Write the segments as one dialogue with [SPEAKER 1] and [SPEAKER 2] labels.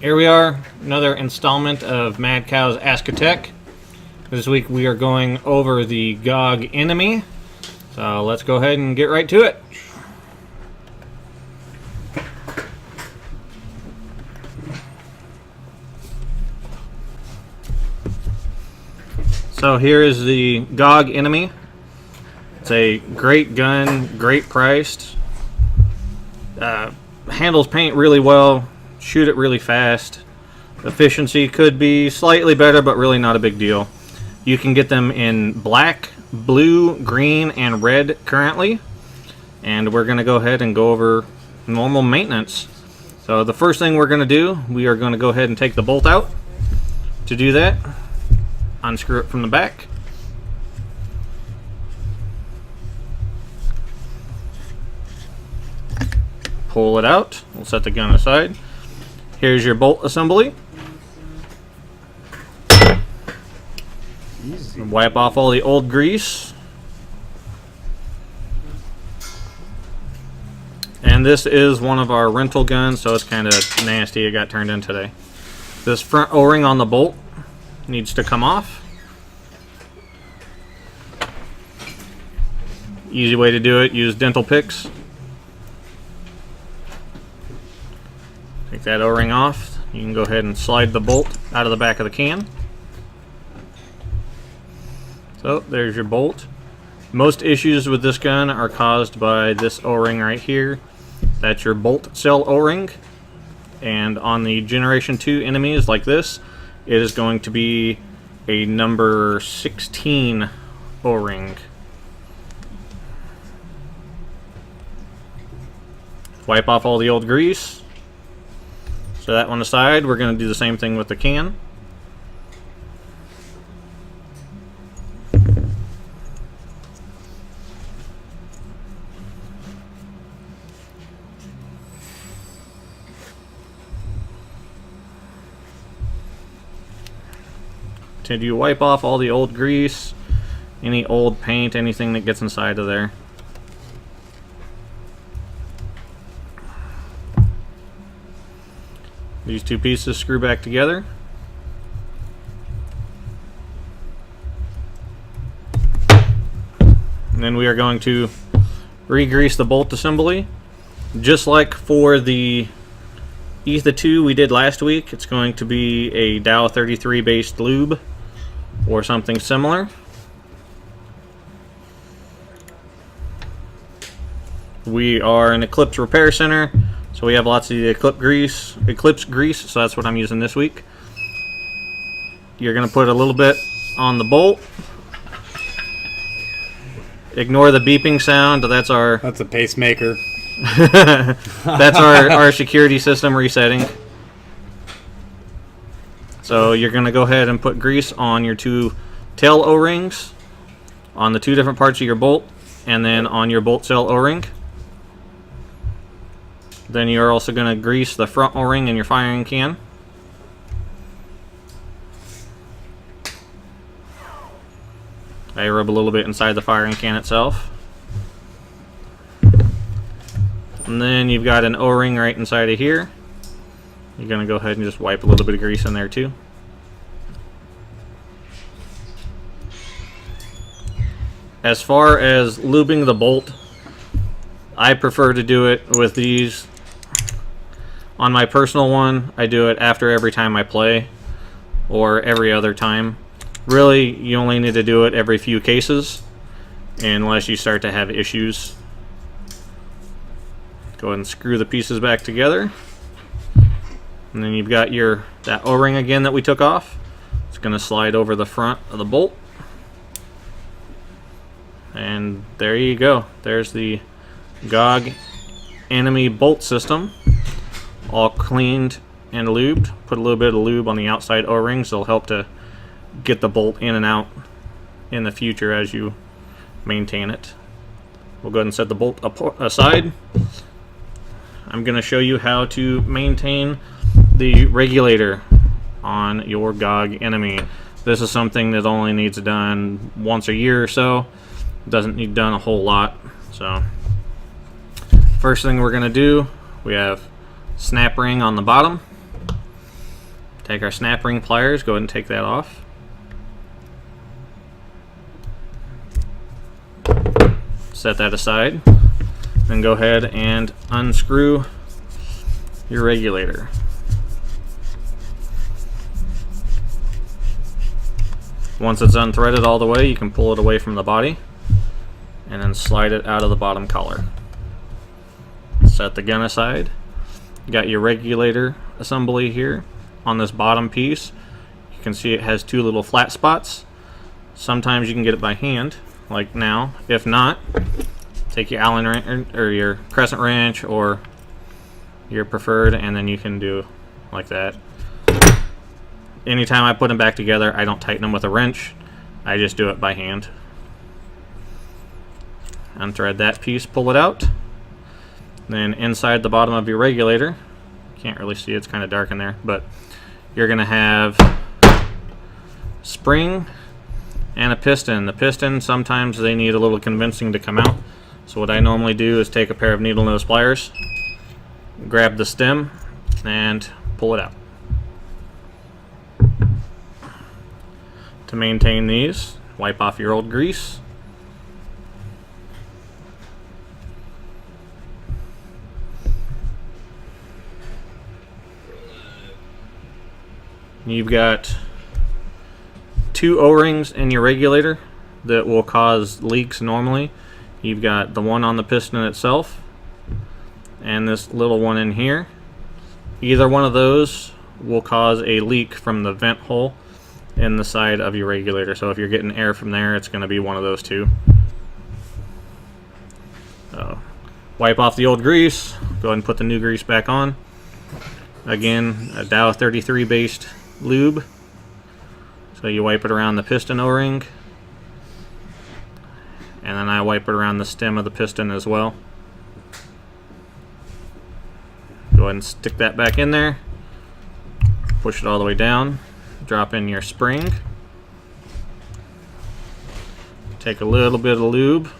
[SPEAKER 1] Here we are, another installment of Mad Cow's Ask a Tech. This week we are going over the GOG eNMEy, so let's go ahead and get right to it. So here is the GOG eNMEy. It's a great gun, great priced, handles paint really well, shoot it really fast. Efficiency could be slightly better, but really not a big deal. You can get them in black, blue, green, and red currently. And we're going to go ahead and go over normal maintenance. So the first thing we're going to do, we are going to go ahead and take the bolt out. To do that, unscrew it from the back. Pull it out. We'll set the gun aside. Here's your bolt assembly.
[SPEAKER 2] Easy.
[SPEAKER 1] Wipe off all the old grease. And this is one of our rental guns, so it's kind of nasty. It got turned in today. This front O-ring on the bolt needs to come off. Easy way to do it, use dental picks. Take that O-ring off. You can go ahead and slide the bolt out of the back of the can. So there's your bolt. Most issues with this gun are caused by this O-ring right here. That's your bolt cell O-ring. And on the Generation 2 eNMEys like this, it is going to be a number 16 O-ring. Wipe off all the old grease. So that one aside, we're going to do the same thing with the can. Continue to wipe off all the old grease, any old paint, anything that gets inside of there. These two pieces screw back together. And then we are going to re-grease the bolt assembly. Just like for the eNMEy 2 we did last week, it's going to be a Dow 33 based lube or something similar. We are an Eclipse repair center, so we have lots of the Eclipse grease, so that's what I'm using this week. You're going to put a little bit on the bolt. Ignore the beeping sound. That's
[SPEAKER 2] a pacemaker.
[SPEAKER 1] That's our security system resetting. So you're going to go ahead and put grease on your two tail O-rings, on the two different parts of your bolt, and then on your bolt cell O-ring. Then you're also going to grease the front O-ring in your firing can. I rub a little bit inside the firing can itself. And then you've got an O-ring right inside of here. You're going to go ahead and just wipe a little bit of grease in there too. As far as lubing the bolt, I prefer to do it with these. On my personal one, I do it after every time I play, or every other time. Really, you only need to do it every few cases, unless you start to have issues. Go ahead and screw the pieces back together. And then you've got that O-ring again that we took off. It's going to slide over the front of the bolt. And there you go. There's the GOG eNMEy bolt system, all cleaned and lubed. Put a little bit of lube on the outside O-rings. It'll help to get the bolt in and out in the future as you maintain it. We'll go ahead and set the bolt aside. I'm going to show you how to maintain the regulator on your GOG eNMEy. This is something that only needs done once a year or so. Doesn't need done a whole lot. So first thing we're going to do, we have snap ring on the bottom. Take our snap ring pliers, go ahead and take that off. Set that aside. Then go ahead and unscrew your regulator. Once it's unthreaded all the way, you can pull it away from the body and then slide it out of the bottom collar. Set the gun aside. You got your regulator assembly here on this bottom piece. You can see it has two little flat spots. Sometimes you can get it by hand, like now. If not, take your Allen wrench or your crescent wrench or your preferred, and then you can do like that. Anytime I put them back together, I don't tighten them with a wrench. I just do it by hand. Unthread that piece, pull it out. Then inside the bottom of your regulator, can't really see, it's kind of dark in there, but you're going to have spring and a piston. The piston, sometimes they need a little convincing to come out. So what I normally do is take a pair of needle nose pliers, grab the stem, and pull it out. To maintain these, wipe off your old grease. You've got two O-rings in your regulator that will cause leaks normally. You've got the one on the piston itself and this little one in here. Either one of those will cause a leak from the vent hole in the side of your regulator. So if you're getting air from there, it's going to be one of those two. So wipe off the old grease, go ahead and put the new grease back on. Again, a Dow 33 based lube. So you wipe it around the piston O-ring, and then I wipe it around the stem of the piston as well. Go ahead and stick that back in there, push it all the way down, drop in your spring, take a little bit of lube,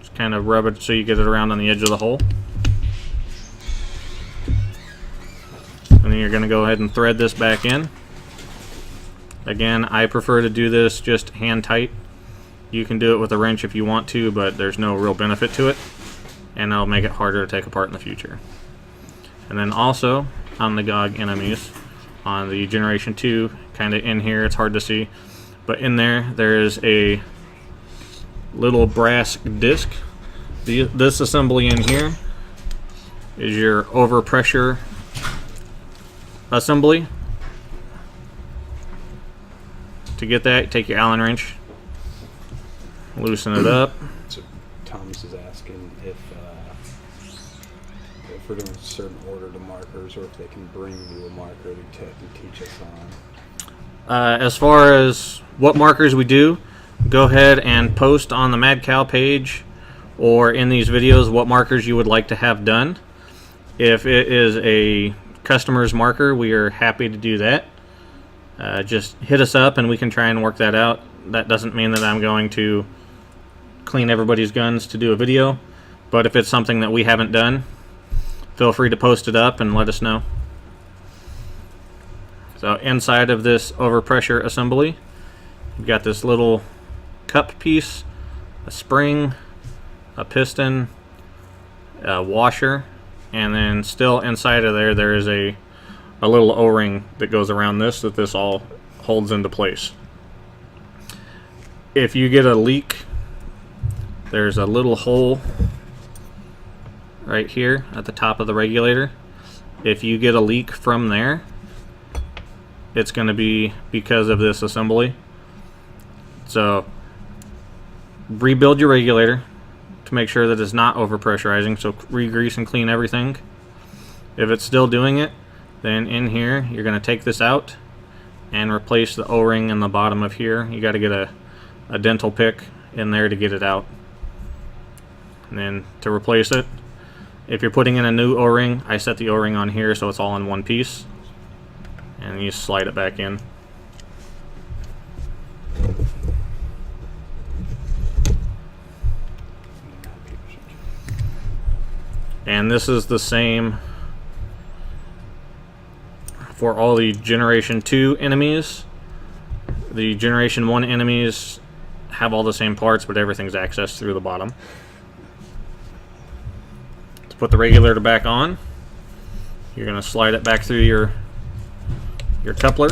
[SPEAKER 1] just kind of rub it so you get it around on the edge of the hole. And then you're going to go ahead and thread this back in. Again, I prefer to do this just hand tight. You can do it with a wrench if you want to, but there's no real benefit to it, and that'll make it harder to take apart in the future. And then also on the GOG eNMEys, on the Generation 2, kind of in here, it's hard to see, but in there is a little brass disc. This assembly in here is your overpressure assembly. To get that, take your Allen wrench, loosen it up.
[SPEAKER 2] So Thomas is asking if we're doing a certain order to markers, or if they can bring you a marker to teach us on.
[SPEAKER 1] As far as what markers we do, go ahead and post on the Mad Cow page or in these videos what markers you would like to have done. If it is a customer's marker, we are happy to do that. Just hit us up and we can try and work that out. That doesn't mean that I'm going to clean everybody's guns to do a video, but if it's something that we haven't done, feel free to post it up and let us know. So inside of this overpressure assembly, you've got this little cup piece, a spring, a piston, a washer, and then still inside of there is a little O-ring that goes around this that this all holds into place. If you get a leak, there's a little hole right here at the top of the regulator. If you get a leak from there, it's going to be because of this assembly. So rebuild your regulator to make sure that it's not overpressurizing, so re-grease and clean everything. If it's still doing it, then in here you're going to take this out and replace the O-ring in the bottom of here. You got to get a dental pick in there to get it out. And then to replace it, if you're putting in a new O-ring, I set the O-ring on here so it's all in one piece, and you slide it back in. And this is the same for all the Generation 2 enemies. The Generation 1 enemies have all the same parts, but everything's accessed through the bottom. To put the regulator back on, you're going to slide it back through your coupler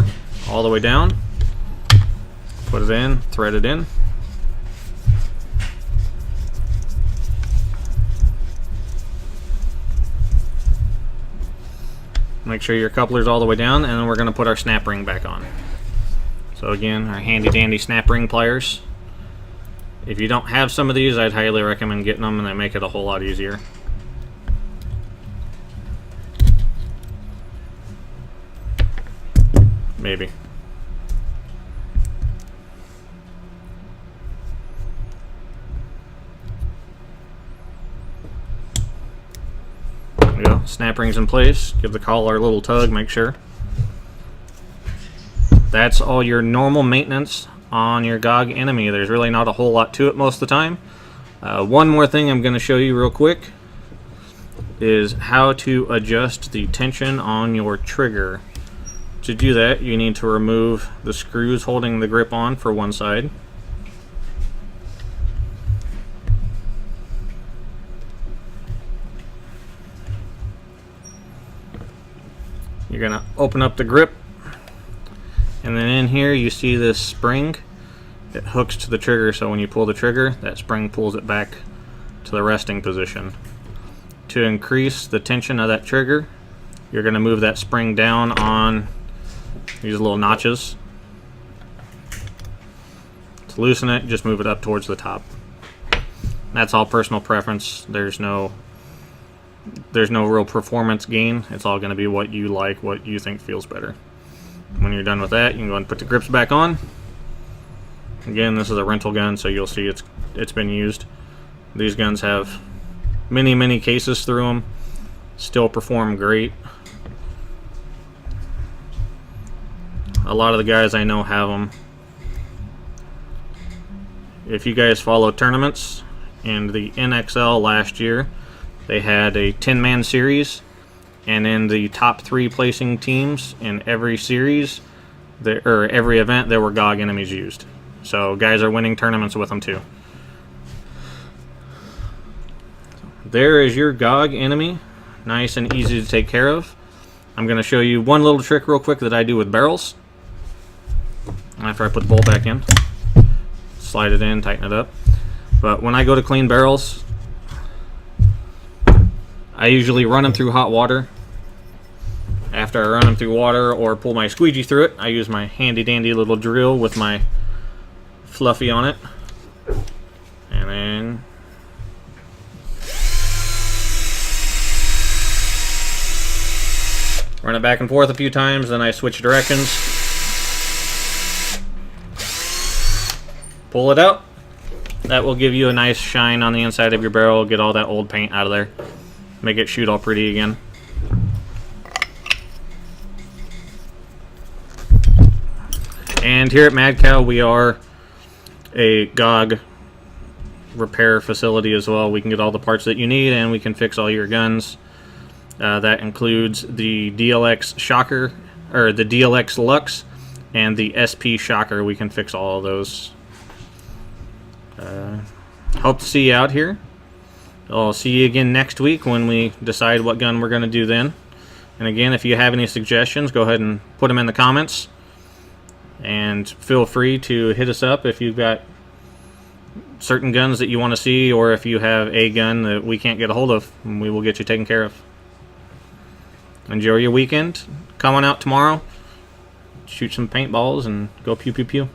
[SPEAKER 1] all the way down. Put it in, thread it in. Make sure your coupler's all the way down, and then we're going to put our snap ring back on. So again, our handy dandy snap ring pliers. If you don't have some of these, I'd highly recommend getting them, and they make it a whole lot easier. Maybe. There we go. Snap rings in place. Give the collar a little tug, make sure. That's all your normal maintenance on your GOG eNMEy. There's really not a whole lot to it most of the time. One more thing I'm going to show you real quick is how to adjust the tension on your trigger. To do that, you need to remove the screws holding the grip on for one side. You're going to open up the grip, and then in here you see this spring. It hooks to the trigger, so when you pull the trigger, that spring pulls it back to the resting position. To increase the tension of that trigger, you're going to move that spring down on these little notches. To loosen it, just move it up towards the top. That's all personal preference. There's no real performance gain. It's all going to be what you like, what you think feels better. When you're done with that, you can go ahead and put the grips back on. Again, this is a rental gun, so you'll see it's been used. These guns have many cases through them. Still perform great. A lot of the guys I know have them. If you guys follow tournaments, in the NXL last year, they had a 10-man series, and in the top 3 placing teams in every series, or every event, there were GOG enemies used. So guys are winning tournaments with them too. There is your GOG eNMEy, nice and easy to take care of. I'm going to show you one little trick real quick that I do with barrels. After I put the bolt back in, slide it in, tighten it up. But when I go to clean barrels, I usually run them through hot water. After I run them through water or pull my squeegee through it, I use my handy dandy little drill with my fluffy on it. And then run it back and forth a few times, then I switch directions. Pull it out. That will give you a nice shine on the inside of your barrel, get all that old paint out of there. Make it shoot all pretty again. And here at Mad Cow, we are a GOG repair facility as well. We can get all the parts that you need, and we can fix all your guns. That includes the DLX Shocker, or the DLX Lux, and the SP Shocker. We can fix all of those. Hope to see you out here. I'll see you again next week when we decide what gun we're going to do then. And again, if you have any suggestions, go ahead and put them in the comments. And feel free to hit us up if you've got certain guns that you want to see, or if you have a gun that we can't get a hold of, we will get you taken care of. Enjoy your weekend. Come on out tomorrow. Shoot some paintballs and go pew pew pew.